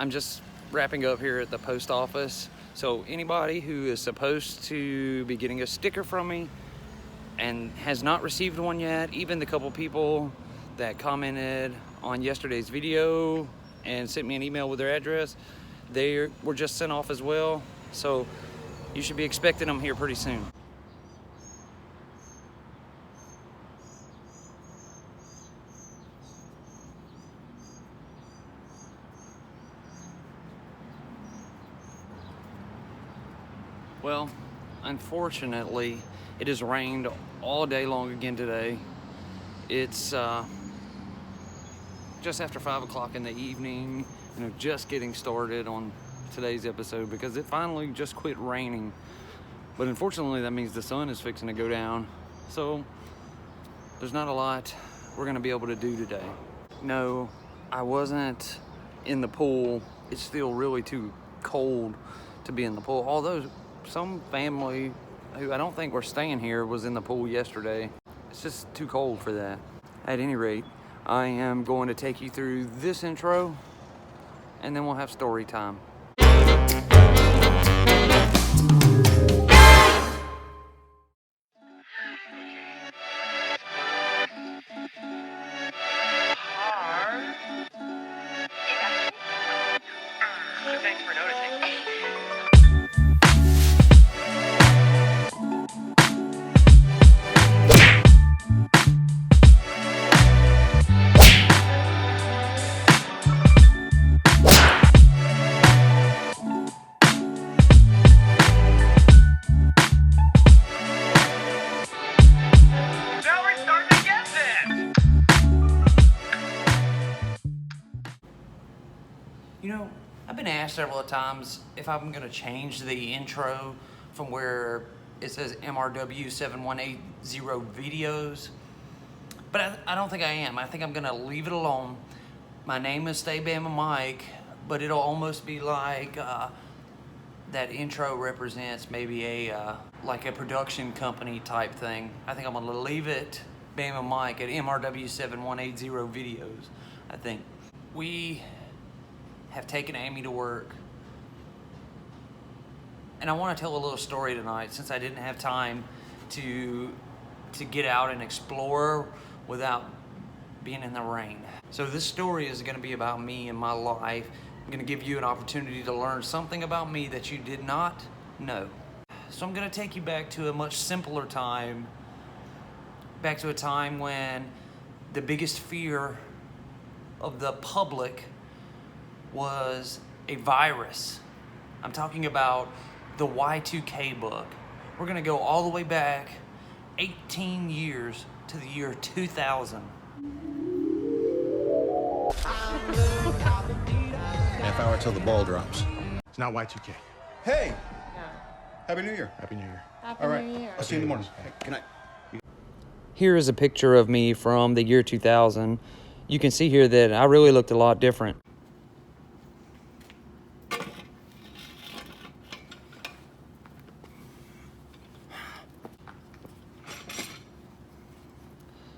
I'm just wrapping up here at the post office. So anybody who is supposed to be getting a sticker from me and has not received one yet, even the couple people that commented on yesterday's video and sent me an email with their address, they were just sent off as well. So you should be expecting them here pretty soon. Well, unfortunately, it has rained all day long again today. It's just after 5 o'clock in the evening, just getting started on today's episode because it finally just quit raining. But unfortunately, that means the sun is fixing to go down. So there's not a lot we're gonna be able to do today. No, I wasn't in the pool. It's still really too cold to be in the pool. Although some family who I don't think were staying here was in the pool yesterday. It's just too cold for that. At any rate, I am going to take you through this intro and then we'll have story time. Thanks for noticing. Now we're starting to get this. I've been asked several times if I'm gonna change the intro from where it says MRW 7180 videos, but I don't think I am. I think I'm gonna leave it alone. My name is Stay Bama Mike, but it'll almost be like that intro represents maybe like a production company type thing. I think I'm gonna leave it Bama Mike at MRW 7180 videos. I think we have taken Amy to work, and I want to tell a little story tonight since I didn't have time to get out and explore without being in the rain. So this story is going to be about me and my life. I'm going to give you an opportunity to learn something about me that you did not know. So I'm going to take you back to a much simpler time, back to a time when the biggest fear of the public was a virus. I'm talking about the Y2K bug. We're gonna go all the way back 18 years to the year 2000. Half hour till the ball drops. It's not Y2K. Hey! Happy New Year. Happy New Year. Happy All right. New Year. I'll see you in the morning. Hey, good night. Here is a picture of me from the year 2000. You can see here that I really looked a lot different.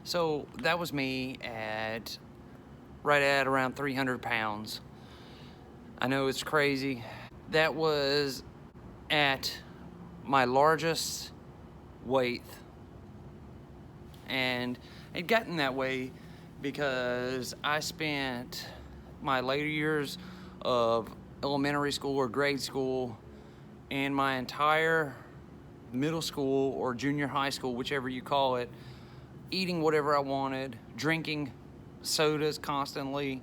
So that was me right at around 300 pounds. I know it's crazy. That was at my largest weight. And it gotten that way because I spent my later years of elementary school or grade school and my entire middle school or junior high school, whichever you call it, eating whatever I wanted, drinking sodas constantly.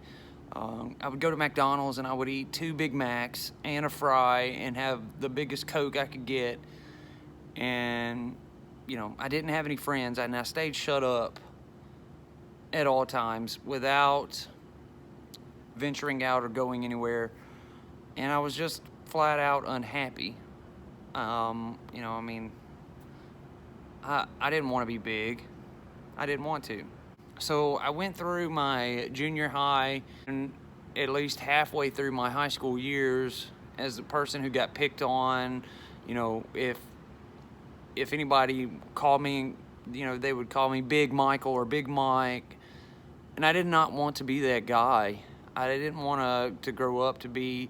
I would go to McDonald's and I would eat 2 Big Macs and a fry and have the biggest Coke I could get. And, I didn't have any friends and I stayed shut up at all times without venturing out or going anywhere. And I was just flat out unhappy. I didn't want to be big. I didn't want to. So I went through my junior high and at least halfway through my high school years as a person who got picked on. If anybody called me, they would call me Big Michael or Big Mike. And I did not want to be that guy. I didn't want to grow up to be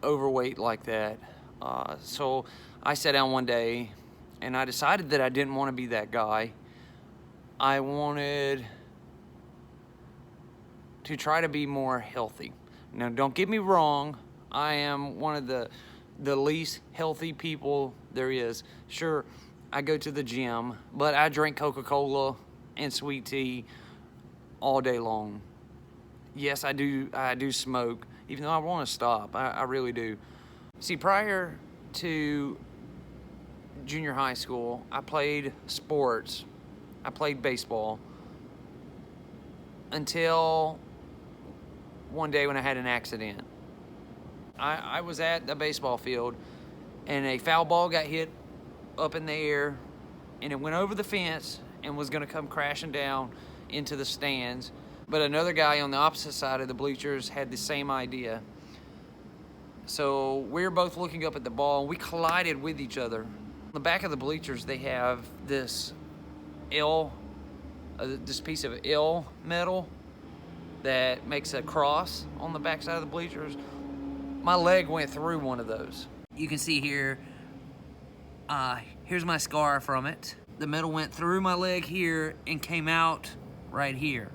overweight like that. So I sat down one day and I decided that I didn't want to be that guy. I wanted to try to be more healthy. Now, don't get me wrong, I am one of the least healthy people there is. Sure, I go to the gym, but I drink Coca-Cola and sweet tea all day long. Yes, I do smoke, even though I want to stop. I really do. See, prior to junior high school, I played sports. I played baseball until one day when I had an accident. I was at the baseball field and a foul ball got hit up in the air and it went over the fence and was going to come crashing down into the stands. But another guy on the opposite side of the bleachers had the same idea. So we were both looking up at the ball and we collided with each other. On the back of the bleachers, they have this this piece of L metal that makes a cross on the back side of the bleachers. My leg went through one of those. You can see here, here's my scar from it. The metal went through my leg here and came out right here.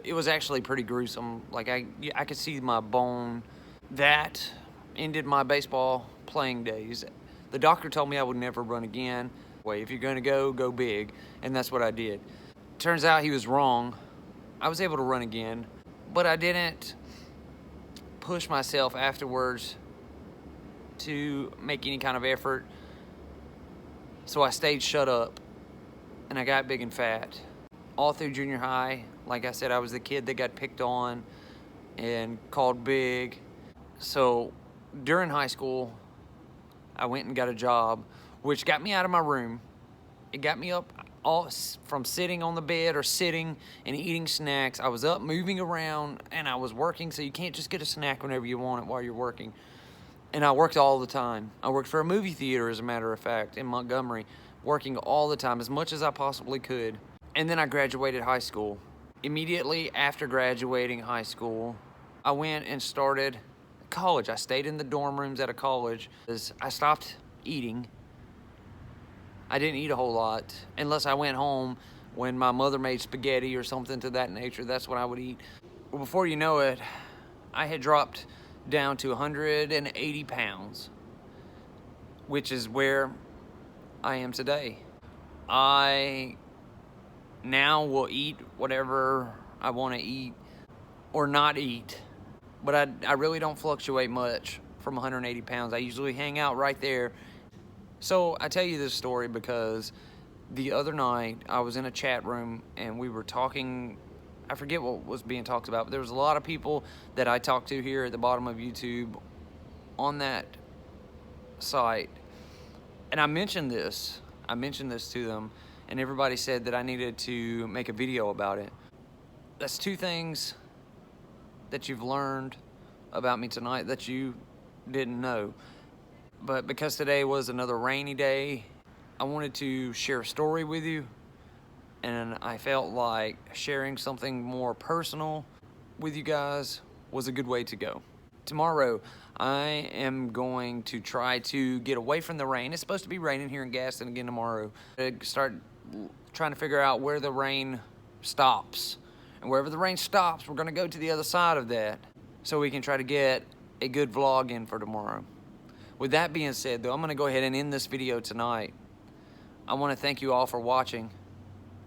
It was actually pretty gruesome. Like I could see my bone. That ended my baseball playing days. The doctor told me I would never run again. If you're gonna go big. And that's what I did. Turns out he was wrong. I was able to run again, but I didn't push myself afterwards to make any kind of effort. So I stayed shut up and I got big and fat. All through junior high, like I said, I was the kid that got picked on and called big. So during high school, I went and got a job, which got me out of my room. It got me up all from sitting on the bed or sitting and eating snacks. I was up moving around and I was working, so you can't just get a snack whenever you want it while you're working. And I worked all the time. I worked for a movie theater, as a matter of fact, in Montgomery, working all the time, as much as I possibly could. And then I graduated high school. Immediately after graduating high school, I went and started college. I stayed in the dorm rooms at a college. I stopped eating. I didn't eat a whole lot unless I went home when my mother made spaghetti or something to that nature. That's when I would eat. Well, before you know it, I had dropped down to 180 pounds, which is where I am today. I now will eat whatever I want to eat or not eat, but I really don't fluctuate much from 180 pounds. I usually hang out right there. So I tell you this story because the other night I was in a chat room and we were talking. I forget what was being talked about, but there was a lot of people that I talked to here at the bottom of YouTube on that site. And I mentioned this to them, and everybody said that I needed to make a video about it. That's two things that you've learned about me tonight that you didn't know. But because today was another rainy day, I wanted to share a story with you, and I felt like sharing something more personal with you guys was a good way to go. Tomorrow, I am going to try to get away from the rain. It's supposed to be raining here in Gaston again tomorrow. I start trying to figure out where the rain stops. And wherever the rain stops, we're gonna go to the other side of that so we can try to get a good vlog in for tomorrow. With that being said, though, I'm gonna go ahead and end this video tonight. I wanna thank you all for watching,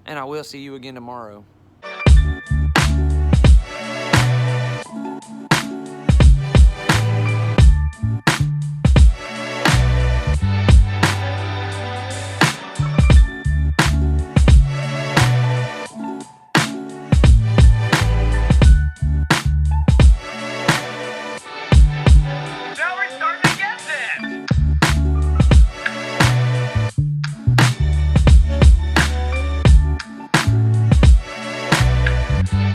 and I will see you again tomorrow.